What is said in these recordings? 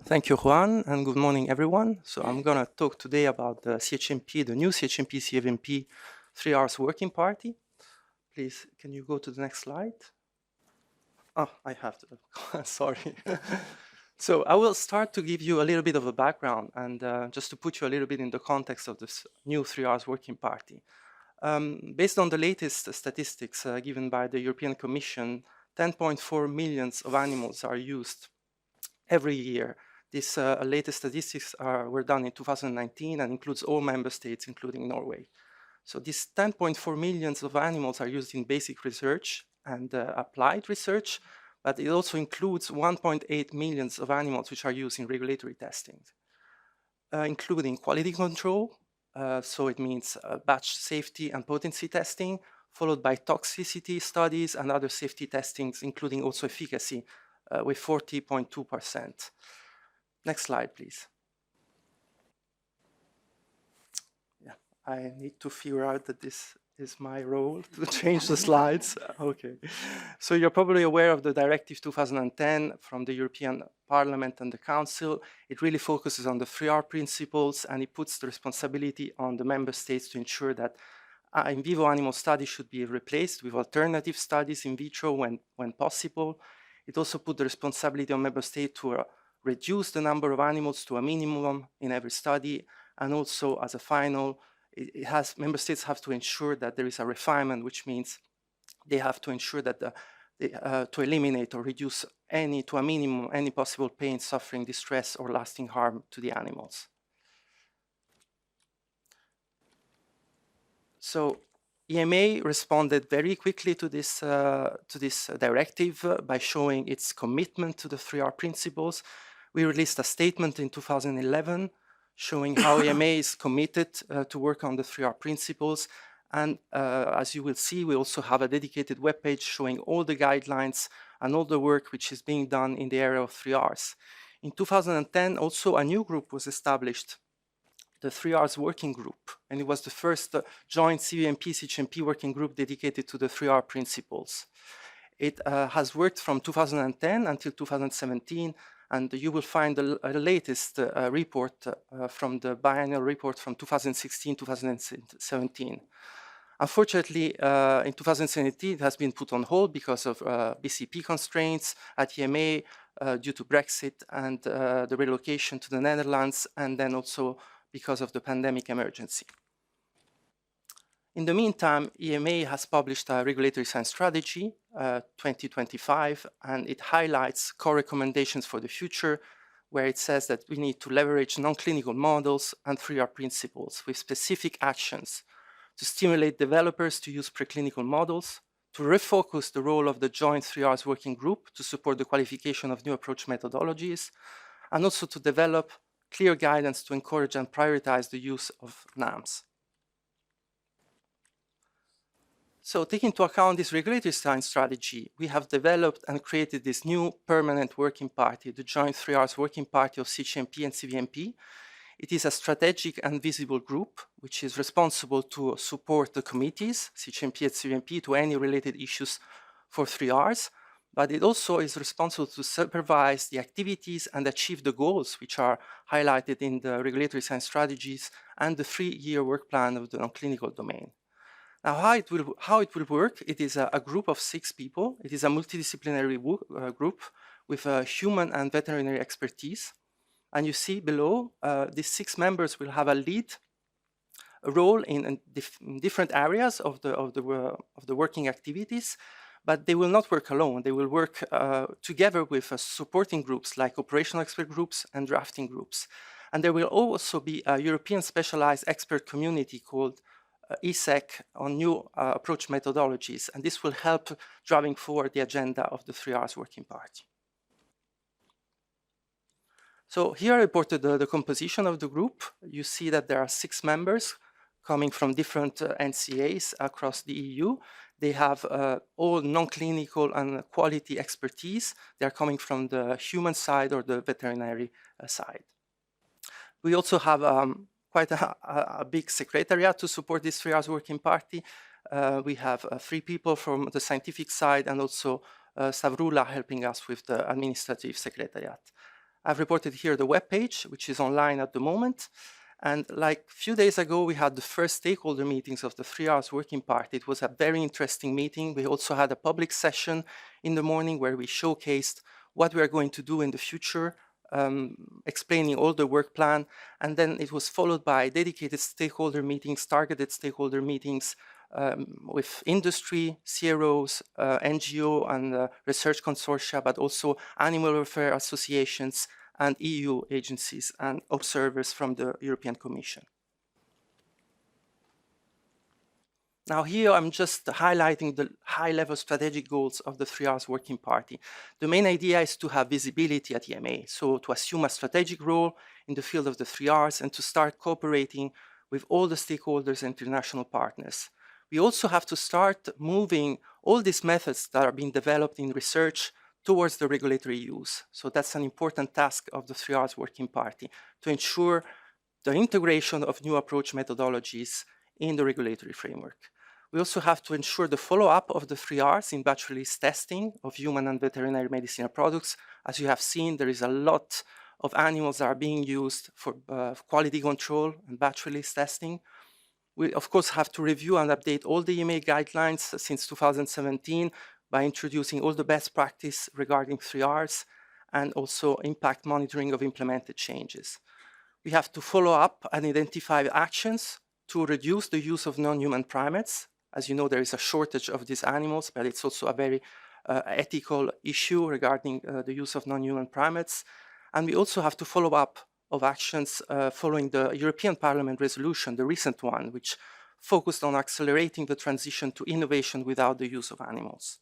Thank you, Juan, and good morning, everyone. So I'm going to talk today about the CHMP, the new CHMP-CVMP 3 hours working party. Please, can you go to the next slide? Oh, I have to, sorry. So I will start to give you a little bit of a background and just to put you a little bit in the context of this new 3 hours working party. Based on the latest statistics given by the European Commission, 10.4 million of animals are used every year. These latest statistics were done in 2019 and includes all member states, including Norway. So these 10.4 million of animals are used in basic research and applied research, but it also includes 1.8 million of animals which are used in regulatory testing, including quality control, so it means batch safety and potency testing, followed by toxicity studies and other safety testings, including also efficacy with 40.2%. Next slide, please. Yeah, I need to figure out that this is my role to change the slides. Okay. So you're probably aware of the Directive 2010 from the European Parliament and the Council. It really focuses on the 3R principles, and it puts the responsibility on the member states to ensure that in vivo animal studies should be replaced with alternative studies in vitro when possible. It also put the responsibility on member states to reduce the number of animals to a minimum in every study, and also as a final, member states have to ensure that there is a refinement, which means they have to ensure that to eliminate or reduce to a minimum any possible pain, suffering, distress, or lasting harm to the animals. So EMA responded very quickly to this directive by showing its commitment to the 3R principles. We released a statement in 2011 showing how EMA is committed to work on the 3R principles. And as you will see, we also have a dedicated webpage showing all the guidelines and all the work which is being done in the area of 3Rs. In 2010, also a new group was established, the 3Rs working group, and it was the first joint CVMP-CHMP working group dedicated to the 3R principles. It has worked from 2010 until 2017, and you will find the latest report from the biennial report from 2016-2017. Unfortunately, in 2017, it has been put on hold because of BCP constraints at EMA due to Brexit and the relocation to the Netherlands, and then also because of the pandemic emergency. In the meantime, EMA has published a regulatory science strategy 2025, and it highlights core recommendations for the future, where it says that we need to leverage non-clinical models and 3R principles with specific actions to stimulate developers to use preclinical models, to refocus the role of the joint 3Rs working group to support the qualification of new approach methodologies, and also to develop clear guidance to encourage and prioritize the use of NAMs. So taking into account this regulatory science strategy, we have developed and created this new permanent working party, the joint 3Rs working party of CHMP and CVMP. It is a strategic and visible group, which is responsible to support the committees, CHMP and CVMP, to any related issues for 3Rs, but it also is responsible to supervise the activities and achieve the goals which are highlighted in the regulatory science strategies and the 3-year work plan of the non-clinical domain. Now, how it will work, it is a group of 6 people. It is a multidisciplinary group with human and veterinary expertise. And you see below, these 6 members will have a role in different areas of the working activities, but they will not work alone. They will work together with supporting groups like operational expert groups and drafting groups. And there will also be a European specialized expert community called ESEC on new approach methodologies, and this will help driving forward the agenda of the 3Rs working party. So here I reported the composition of the group. You see that there are 6 members coming from different NCAs across the EU. They have all non-clinical and quality expertise. They're coming from the human side or the veterinary side. We also have quite a big secretariat to support this 3Rs working party. We have 3 people from the scientific side and also Savrula helping us with the administrative secretariat. I've reported here the webpage, which is online at the moment. And like a few days ago, we had the first stakeholder meetings of the 3 Rs Working Party. It was a very interesting meeting. We also had a public session in the morning where we showcased what we are going to do in the future, explaining all the work plan. And then it was followed by dedicated stakeholder meetings, targeted stakeholder meetings with industry, CROs, NGO and research consortia, but also animal welfare associations and EU agencies and observers from the European Commission. Now here I'm just highlighting the high-level strategic goals of the 3 Rs Working Party. The main idea is to have visibility at EMA, so to assume a strategic role in the field of the 3 Rs and to start cooperating with all the stakeholders and international partners. We also have to start moving all these methods that are being developed in research towards the regulatory use. So that's an important task of the 3 Rs Working Party, to ensure the integration of new approach methodologies in the regulatory framework. We also have to ensure the follow-up of the 3 Rs in batch release testing of human and veterinary medicinal products. As you have seen, there is a lot of animals that are being used for quality control and batch release testing. We, of course, have to review and update all the EMA guidelines since 2017 by introducing all the best practice regarding 3 Rs and also impact monitoring of implemented changes. We have to follow up and identify actions to reduce the use of non-human primates. As you know, there is a shortage of these animals, but it's also a very ethical issue regarding the use of non-human primates. And we also have to follow up of actions following the European Parliament resolution, the recent one, which focused on accelerating the transition to innovation without the use of animals.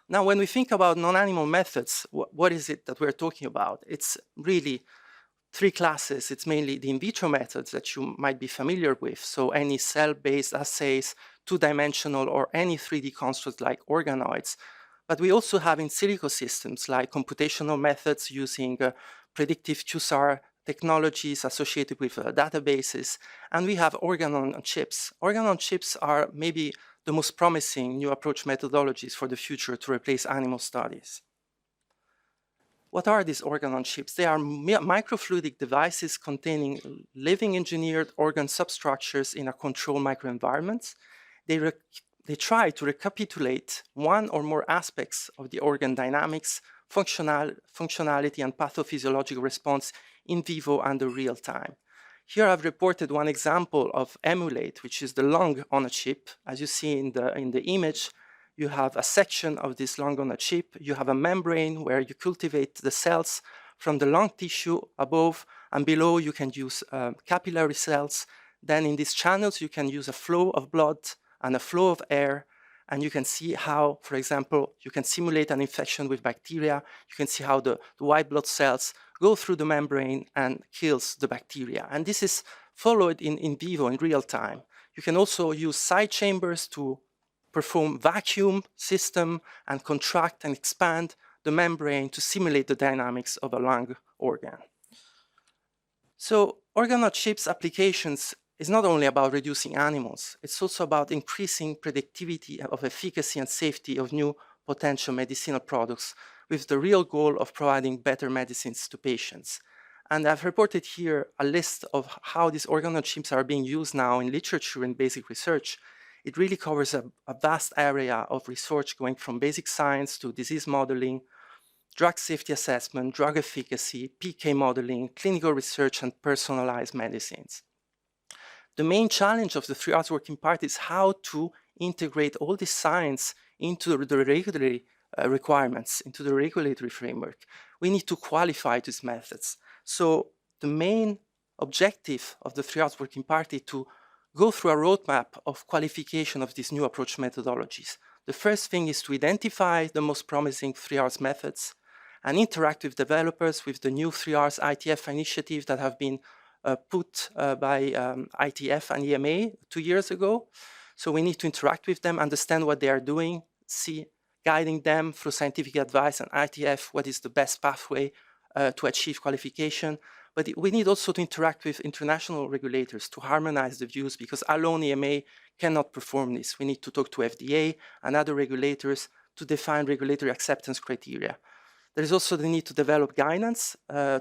Now, when we think about non-animal methods, what is it that we're talking about? It's really 3 classes. It's mainly the in vitro methods that you might be familiar with. So any cell-based assays, 2-dimensional or any 3D constructs like organoids. But we also have in silico systems like computational methods using predictive QSAR technologies associated with databases. And we organ on chips. Organ on chips are maybe the most promising new approach methodologies for the future to replace animal studies. What are these organ on chips? They are microfluidic devices containing living engineered organ substructures in a controlled microenvironment. They try to recapitulate one or more aspects of the organ dynamics, functionality, and pathophysiological response in vivo under real time. Here I've reported one example of Emulate, which is the lung on a chip. As you see in the image, you have a section of this lung on a chip. You have a membrane where you cultivate the cells from the lung tissue above, and below you can use capillary cells. Then in these channels, you can use a flow of blood and a flow of air, and you can see how, for example, you can simulate an infection with bacteria. You can see how the white blood cells go through the membrane and kills the bacteria. And this is followed in vivo, in real time. You can also use side chambers to perform vacuum system and contract and expand the membrane to simulate the dynamics of a lung organ. So organ-on-chips applications is not only about reducing animals, it's also about increasing predictivity of efficacy and safety of new potential medicinal products with the real goal of providing better medicines to patients. And I've reported here a list of how these organ-on-chips are being used now in literature and basic research. It really covers a vast area of research going from basic science to disease modeling, drug safety assessment, drug efficacy, PK modeling, clinical research, and personalized medicines. The main challenge of the 3 Rs Working Party is how to integrate all this science into the regulatory requirements, into the regulatory framework. We need to qualify these methods. So the main objective of the 3 Rs Working Party to go through a roadmap of qualification of these new approach methodologies. The first thing is to identify the most promising 3 Rs methods and interact with developers with the new 3 Rs ITF initiative that have been put by ITF and EMA 2 years ago. So we need to interact with them, understand what they are doing, guiding them through scientific advice and ITF, what is the best pathway to achieve qualification. But we need also to interact with international regulators to harmonize the views, because alone EMA cannot perform this. We need to talk to FDA and other regulators to define regulatory acceptance criteria. There is also the need to develop guidance to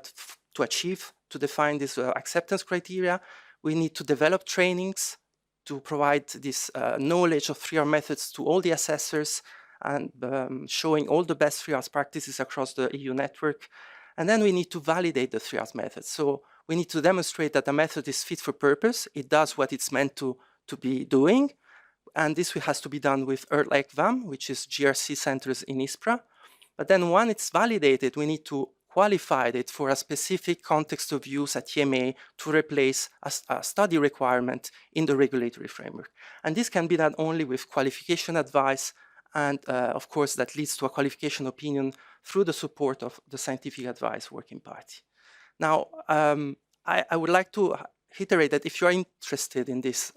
define these acceptance criteria. We need to develop trainings to provide this knowledge of 3R methods to all the assessors and showing all the best 3Rs practices across the EU network. And then we need to validate the 3Rs methods. So we need to demonstrate that the method is fit for purpose. It does what it's meant to be doing. And this has to be done with ERLEC-VAM, which is GRC centers in ISPRA. But then when it's validated, we need to qualify it for a specific context of use at EMA to replace a study requirement in the regulatory framework. And this can be done only with qualification advice, and of course that leads to a qualification opinion through the support of the Scientific Advice Working Party. Now, I would like to reiterate that if you are interested in this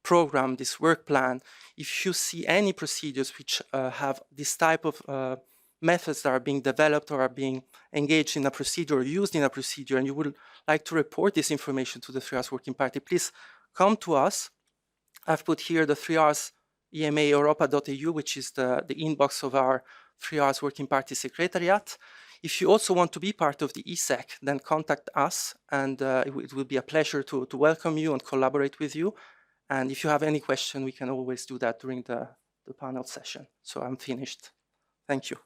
program, this work plan, if you see any procedures which have this type of methods that are being developed or are being engaged in a procedure or used in a procedure, and you would like to report this information to the 3Rs Working Party, please come to us. I've put here the 3Rs EMA Europa.eu, which is the inbox of our 3Rs Working Party Secretariat. If you also want to be part of the ESEC, then contact us, and it will be a pleasure to welcome you and collaborate with you. And if you have any question, we can always do that during the panel session. So I'm finished. Thank you.